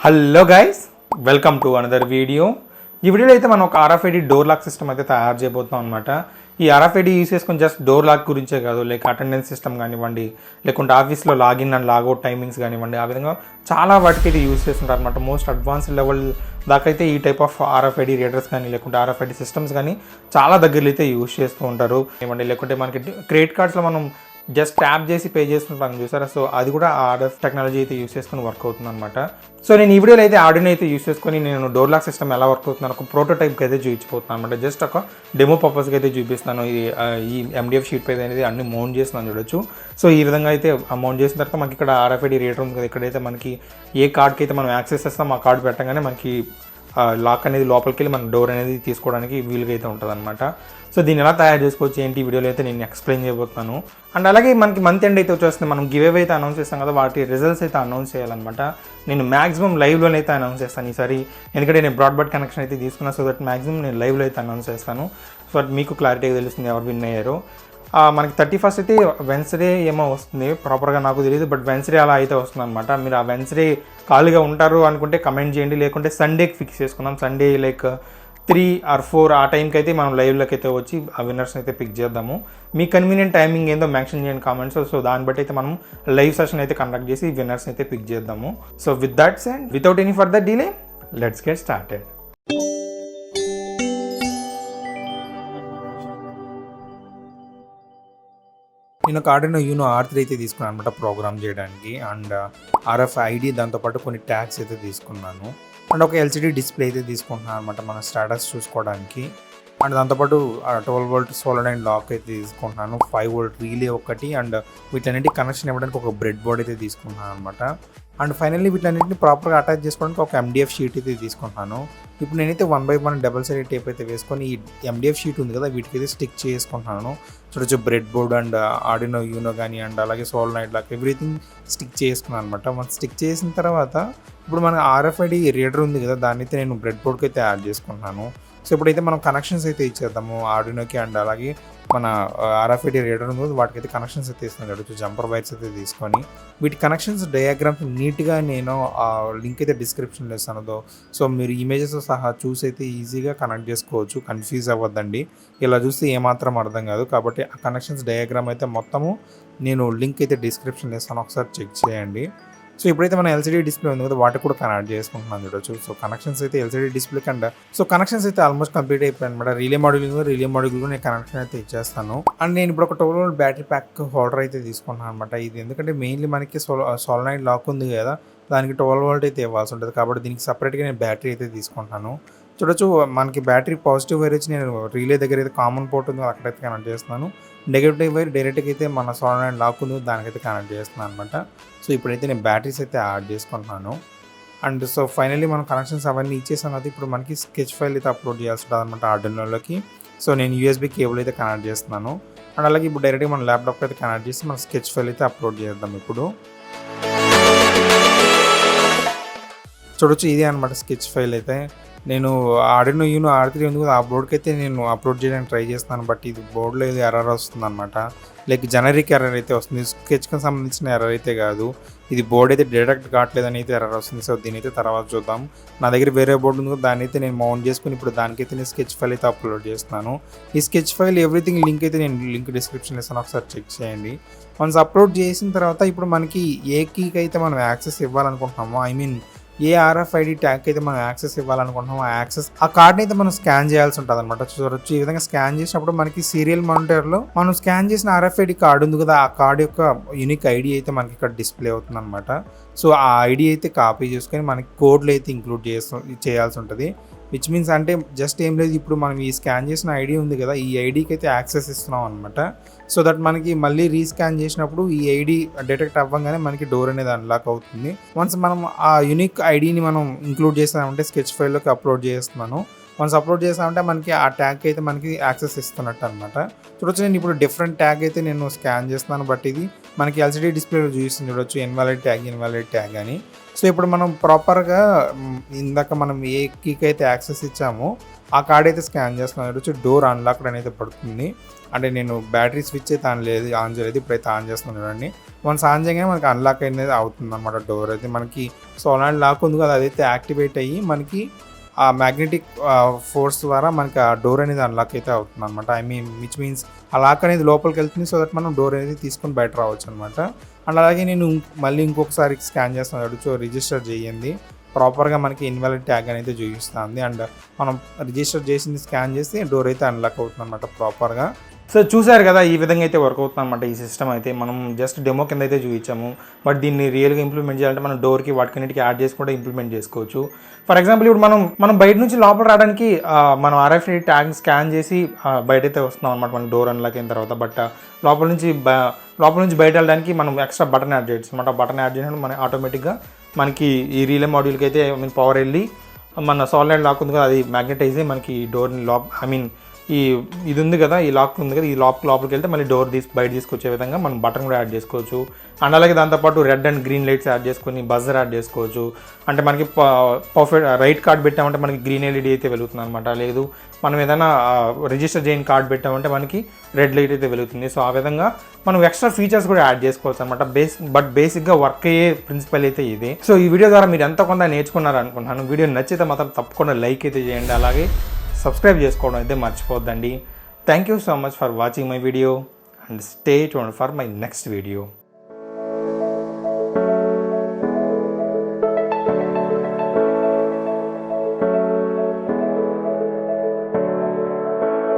Hello guys, welcome to another video. ఈ వీడియోలో అయితే మనం ఒక RFID డోర్ లాక్ సిస్టమ్ అయితే తయారు చేయబోతున్నాం అనమాట. ఈ RFID యూస్ చేసుకొని జస్ట్ డోర్ లాక్ గురించే కాదు, లైక్ అటెండెన్స్ సిస్టమ్ కానివ్వండి, లేకుంటే ఆఫీస్లో లాగిన్ అండ్ లాగౌట్ టైమింగ్స్ కానివ్వండి, ఆ విధంగా చాలా వాటికి అయితే యూస్ చేస్తుంటారు అనమాట. మోస్ట్ అడ్వాన్స్డ్ లెవెల్ దాకా అయితే ఈ టైప్ ఆఫ్ RFID రీడర్స్ కానీ లేకుంటే RFID సిస్టమ్స్ కానీ చాలా దగ్గరలో అయితే యూస్ చేస్తూ ఉంటారు ఏమండి. లేకుంటే మనకి క్రెడిట్ కార్డ్స్లో మనం జస్ట్ ట్యాప్ చేసి పే చేసుకుంటాం చూసారా, సో అది కూడా RF టెక్నాలజీ అయితే యూస్ చేసుకొని వర్క్ అవుతుంది అనమాట. సో నేను ఈ వీడియోలో అయితే ఆర్డినో అయితే యూస్ చేసుకొని నేను డోర్ లాక్ సిస్టమ్ ఎలా వర్క్ అవుతున్నాను ఒక ప్రోటోటైప్కి అయితే చూపించిపోతున్నాను అనమాట. జస్ట్ ఒక డెమో పర్పస్కి అయితే చూపిస్తాను. ఈ MDF షీట్ పై అనేది అన్ని మౌంట్ చేస్తున్నాను చూడొచ్చు. సో ఈ విధంగా అయితే మౌంట్ చేసిన తర్వాత మనకి ఇక్కడ RFID రీడర్ ఉంది కదా, ఇక్కడైతే మనకి ఏ కార్డ్కి అయితే మనం యాక్సెస్ చేస్తాం ఆ కార్డ్ పెట్టగానే మనకి లాక్ అనేది లోపలికి వెళ్ళి మన డోర్ అనేది తీసుకోవడానికి వీలుగా అయితే ఉంటుంది అనమాట. సో దీన్ని ఎలా తయారు చేసుకోవచ్చు ఏంటి వీడియోలో అయితే నేను ఎక్స్ప్లెయిన్ చేయబోతున్నాను. అండ్ అలాగే మనకి మంత్ ఎండ్ అయితే వచ్చేస్తుంది, మనం గివ్ అవే అయితే అనౌన్స్ చేస్తాం కదా, వాటి రిజల్ట్స్ అయితే అనౌన్స్ చేయాలన్నమాట. నేను మ్యాక్సిమం లైవ్లోనే అయితే అనౌన్స్ చేస్తాను ఈసారి, ఎందుకంటే నేను బ్రాడ్బ్యాండ్ కనెక్షన్ అయితే తీసుకున్నాను. సో దట్ మ్యాక్సిమం నేను లైవ్లో అయితే అనౌన్స్ చేస్తాను. సో దట్ మీకు క్లారిటీగా తెలుస్తుంది ఎవరు విన్ అయ్యారో. మనకి 31st అయితే వెన్స్డే ఏమో వస్తుంది, ప్రాపర్గా నాకు తెలియదు, బట్ వెన్స్డే అలా అయితే వస్తుంది అనమాట. మీరు ఆ వెన్స్డే ఖాళీగా ఉంటారు అనుకుంటే కమెంట్ చేయండి, లేకుంటే సండేకి ఫిక్స్ చేసుకుందాం. సండే లైక్ 3 or 4 ఆ టైంకి అయితే మనం లైవ్లోకి అయితే వచ్చి ఆ విన్నర్స్ని అయితే పిక్ చేద్దాము. మీ కన్వీనియంట్ టైమింగ్ ఏందో మెన్షన్ చేయండి కామెంట్స్. సో దాన్ని బట్టి అయితే మనం లైవ్ సెషన్ అయితే కండక్ట్ చేసి విన్నర్స్ని అయితే పిక్ చేద్దాము. So with that send without any further delay let's get started. నేను ఒక Arduino Uno R3 అయితే తీసుకున్నాను అనమాట ప్రోగ్రామ్ చేయడానికి. అండ్ RFID దాంతోపాటు కొన్ని ట్యాగ్స్ అయితే తీసుకున్నాను. అండ్ ఒక LCD డిస్ప్లే అయితే తీసుకుంటున్నాను అనమాట మన స్టేటస్ చూసుకోవడానికి. అండ్ దాంతోపాటు 12 volt సోలనాయిడ్ లాక్ అయితే తీసుకుంటున్నాను, 5 volt రీలే ఒకటి, అండ్ వీటన్నింటి కనెక్షన్ ఇవ్వడానికి ఒక బ్రెడ్ బోర్డ్ అయితే తీసుకుంటున్నాను అనమాట. అండ్ ఫైనల్లీ వీటన్నింటిని ప్రాపర్గా అటాచ్ చేసుకోవడానికి ఒక MDF షీట్ అయితే తీసుకుంటున్నాను. ఇప్పుడు నేనైతే 1x1 డబల్ సైడ్ టేప్ అయితే వేసుకొని ఈ MDF షీట్ ఉంది కదా వీటికైతే స్టిక్ చేసుకుంటున్నాను. చూడొచ్చు bread board and Arduino Uno కానీ అండ్ అలాగే సోలనాయిడ్ లాక్ ఎవ్రీథింగ్ స్టిక్ చేసుకున్నాను అనమాట. మనం స్టిక్ చేసిన తర్వాత ఇప్పుడు మన RFID రీడర్ ఉంది కదా, దాన్ని అయితే నేను బ్రెడ్ బోర్డ్కి అయితే యాడ్ చేసుకుంటున్నాను. సో ఇప్పుడైతే మనం కనెక్షన్స్ అయితే ఇచ్చేద్దాము Arduinoకి. అండ్ అలాగే మన RFID రీడర్ ఉంది వాటికైతే కనెక్షన్స్ అయితే ఇస్తున్నాను చూడొచ్చు, జంపర్ వైర్స్ అయితే తీసుకొని వీటి కనెక్షన్స్ డయాగ్రామ్స్ నీట్గా నేను లింక్ అయితే డిస్క్రిప్షన్లో ఇస్తాను. సో మీరు ఇమేజెస్ సహా చూసి అయితే ఈజీగా కనెక్ట్ చేసుకోవచ్చు, కన్ఫ్యూజ్ అవ్వద్దండి. ఇలా చూస్తే ఏమాత్రం అర్థం కాదు. కాబట్టి ఆ కనెక్షన్స్ డయాగ్రామ్ అయితే మొత్తము నేను లింక్ అయితే డిస్క్రిప్షన్లో ఇస్తాను, ఒకసారి చెక్ చేయండి. సో ఇప్పుడైతే మన LCD డిస్ప్లే ఉంది కదా వాటికి కూడా కనెక్ట్ చేసుకుంటున్నాను చూడొచ్చు. సో కనెక్షన్స్ అయితే LCD డిస్ప్లే సో కనెక్షన్స్ అయితే ఆల్మోస్ట్ కంప్లీట్ అయిపోయాయి అనమాట. రిలే మాడ్యూల్ నేను కనెక్షన్ అయితే ఇచ్చేస్తాను. అండ్ నేను ఇప్పుడు ఒక 12 volt బ్యాటరీ ప్యాక్ హోల్డర్ అయితే తీసుకున్నాను అనమాట. ఇది ఎందుకంటే మెయిన్లీ మనకి సోలనాయిడ్ లాక్ ఉంది కదా, దానికి 12 volt అయితే ఇవ్వాల్సి ఉంటుంది. కాబట్టి దీనికి సపరేట్గా నేను బ్యాటరీ అయితే తీసుకుంటాను. చూడొచ్చు మనకి బ్యాటరీ పాజిటివ్ వైర్ వచ్చి నేను రీలే దగ్గర అయితే కామన్ పోర్ట్ ఉంది అక్కడైతే కనెక్ట్ చేస్తున్నాను. నెగటివ్ వైర్ డైరెక్ట్గా అయితే మన సోలనాయిడ్ లాక్ ఉంది దానికైతే కనెక్ట్ చేస్తున్నాను అనమాట. సో ఇప్పుడైతే నేను బ్యాటరీస్ అయితే యాడ్ చేసుకుంటున్నాను. అండ్ సో ఫైనల్లీ మనం కనెక్షన్స్ అవన్నీ ఇచ్చేసాం కదా, ఇప్పుడు మనకి స్కెచ్ ఫైల్ అయితే అప్లోడ్ చేయాల్సి ఉంటుంది అనమాట Arduinoలోకి. సో నేను USB కేబుల్ అయితే కనెక్ట్ చేస్తున్నాను. అండ్ అలాగే ఇప్పుడు డైరెక్ట్గా మన ల్యాప్టాప్ అయితే కనెక్ట్ చేసి మన స్కెచ్ ఫైల్ అయితే అప్లోడ్ చేద్దాం. ఇప్పుడు చూడొచ్చు ఇదే అనమాట స్కెచ్ ఫైల్ అయితే. నేను Arduino Uno R3 ఉంది కదా, ఆ బోర్డ్కి అయితే నేను అప్లోడ్ చేయడానికి ట్రై చేస్తున్నాను. బట్ ఇది బోర్డులో ఏదో ఎర్రర్ వస్తుంది అనమాట, లైక్ జనరిక్ ఎర్రర్ అయితే వస్తుంది, స్కెచ్కి సంబంధించిన ఎర్రర్ అయితే కాదు. ఇది బోర్డ్ అయితే డిటెక్ట్ కావట్లేదని అయితే ఎర్రర్ వస్తుంది. సో దీని అయితే తర్వాత చూద్దాం. నా దగ్గర వేరే బోర్డు ఉంది కదా, దాన్ని అయితే నేను మౌంట్ చేసుకుని ఇప్పుడు దానికైతే నేను స్కెచ్ ఫైల్ అయితే అప్లోడ్ చేస్తున్నాను. ఈ స్కెచ్ ఫైల్ ఎవ్రీథింగ్ లింక్ అయితే నేను లింక్ డిస్క్రిప్షన్లో ఇస్తాను, ఒకసారి చెక్ చేయండి. వన్స్ అప్లోడ్ చేసిన తర్వాత ఇప్పుడు మనకి ఏ కీకి అయితే మనం యాక్సెస్ ఇవ్వాలనుకుంటున్నామో, ఏ RFID ట్యాగ్ అయితే మనం యాక్సెస్ ఇవ్వాలనుకుంటున్నామో ఆ కార్డ్ని అయితే మనం స్కాన్ చేయాల్సి ఉంటుంది అనమాట. చూడొచ్చు ఈ విధంగా స్కాన్ చేసినప్పుడు మనకి సీరియల్ మానిటర్లో మనం స్కాన్ చేసిన RFID కార్డు ఉంది కదా, ఆ కార్డు యొక్క యూనిక్ ID అయితే మనకి ఇక్కడ డిస్ప్లే అవుతుంది అనమాట. సో ఆ ID అయితే కాపీ చేసుకొని మనకి కోడ్లు అయితే ఇంక్లూడ్ చేయాల్సి ఉంటుంది. విచ్ మీన్స్ అంటే జస్ట్ ఏం లేదు, ఇప్పుడు మనం ఈ స్కాన్ చేసిన ID ఉంది కదా, ఈ ఐడికి అయితే యాక్సెస్ ఇస్తున్నాం అనమాట. సో దట్ మనకి మళ్ళీ రీస్కాన్ చేసినప్పుడు ఈ ID డిటెక్ట్ అవ్వగానే మనకి డోర్ అనేది అన్లాక్ అవుతుంది. వన్స్ మనం ఆ యూనిక్ ఐడిని మనం ఇంక్లూడ్ చేసామంటే స్కెచ్ ఫైల్లోకి అప్లోడ్ చేస్తున్నాను. వన్స్ అప్లోడ్ చేసామంటే మనకి ఆ ట్యాగ్ అయితే మనకి యాక్సెస్ ఇస్తున్నట్టు అనమాట. చూడొచ్చు నేను ఇప్పుడు డిఫరెంట్ ట్యాగ్ అయితే నేను స్కాన్ చేస్తున్నాను. బట్ ఇది మనకి LCD డిస్ప్లేలో చూపిస్తుంది చూడొచ్చు, ఇన్వాలిడ్ ట్యాగ్ అని. సో ఇప్పుడు మనం ప్రాపర్గా ఇందాక మనం ఏ కీకి అయితే యాక్సెస్ ఇచ్చామో ఆ కార్డ్ అయితే స్కాన్ చేస్తున్నాను వచ్చి డోర్ అన్లాక్డ్ అనేది పడుతుంది. అంటే నేను బ్యాటరీ స్విచ్ అయితే ఆన్ చేయలేదు, ఇప్పుడైతే ఆన్ చేస్తున్నాను చూడండి. వన్స్ ఆన్ చేయగానే మనకి అన్లాక్ అనేది అవుతుంది అనమాట. డోర్ అయితే మనకి సోలార్ లాక్ ఉంది కదా, అదైతే యాక్టివేట్ అయ్యి మనకి ఆ మ్యాగ్నెటిక్ ఫోర్స్ ద్వారా మనకి ఆ డోర్ అనేది అన్లాక్ అయితే అవుతుంది అనమాట. విచ్ మీన్స్ ఆ లాక్ అనేది లోపలికి వెళ్తుంది, సో దట్ మనం డోర్ అనేది తీసుకొని బయట రావచ్చు అనమాట. అండ్ అలాగే నేను మళ్ళీ ఇంకొకసారి స్కాన్ చేస్తున్నాను, సో రిజిస్టర్ చేయండి ప్రాపర్గా మనకి ఇన్వాలిడ్ ట్యాగ్ అనేది చూపిస్తుంది. అండ్ మనం రిజిస్టర్ చేసింది స్కాన్ చేస్తే డోర్ అయితే అన్లాక్ అవుతుంది అనమాట ప్రాపర్గా. సో చూసారు కదా, ఈ విధంగా అయితే వర్క్ అవుతుంది అనమాట ఈ సిస్టమ్ అయితే. మనం జస్ట్ డెమో కింద అయితే చూపించాము, బట్ దీన్ని రియల్గా ఇంప్లిమెంట్ చేయాలంటే మనం డోర్కి వాటికన్నిటికి యాడ్ చేసి కూడా ఇంప్లిమెంట్ చేసుకోవచ్చు. ఫర్ ఎగ్జాంపుల్ ఇప్పుడు మనం బయట నుంచి లోపల రావడానికి మనం RFID ట్యాగ్ స్కాన్ చేసి బయట అయితే వస్తున్నాం అనమాట మన డోర్ అన్లాక్ అయిన తర్వాత. బట్ లోపల నుంచి బయట వెళ్ళడానికి మనం ఎక్స్ట్రా బటన్ యాడ్ చేయొచ్చు అనమాట. బటన్ యాడ్ చేసినప్పుడు మన ఆటోమేటిక్గా మనకి ఈ రీలే మాడ్యూల్కి అయితే పవర్ వెళ్ళి మన సాలిడ్ లాక్ ఉంది కదా, అది మ్యాగ్నెటైజ్ అయ్యి మనకి డోర్ని ఇది ఉంది కదా, ఈ లాక్ ఉంది కదా, ఈ లోపలికి వెళ్తే మళ్ళీ డోర్ బయట తీసుకొచ్చే విధంగా మనం బటన్ కూడా యాడ్ చేసుకోవచ్చు. అండ్ అలాగే దాంతోపాటు red and green lights add చేసుకొని బజర్ యాడ్ చేసుకోవచ్చు. అంటే మనకి పర్ఫెక్ట్ రైట్ కార్డ్ పెట్టామంటే మనకి గ్రీన్ LED అయితే వెలుగుతుంది అనమాట. లేదు మనం ఏదైనా రిజిస్టర్ చేయని కార్డ్ పెట్టామంటే మనకి రెడ్ లైట్ అయితే వెలుగుతుంది. సో ఆ విధంగా మనం ఎక్స్ట్రా ఫీచర్స్ కూడా యాడ్ చేసుకోవచ్చు అనమాట. బేసిక్గా వర్క్ అయ్యే ప్రిన్సిపల్ అయితే ఇది. సో ఈ వీడియో ద్వారా మీరు ఎంతో కొంత నేర్చుకున్నారు అనుకుంటున్నాను. వీడియో నచ్చితే మాత్రం తప్పకుండా లైక్ అయితే చేయండి, అలాగే సబ్స్క్రైబ్ చేసుకోవడం అయితే మర్చిపోద్దండి. Thank you so much for watching my video and stay tuned for my next video.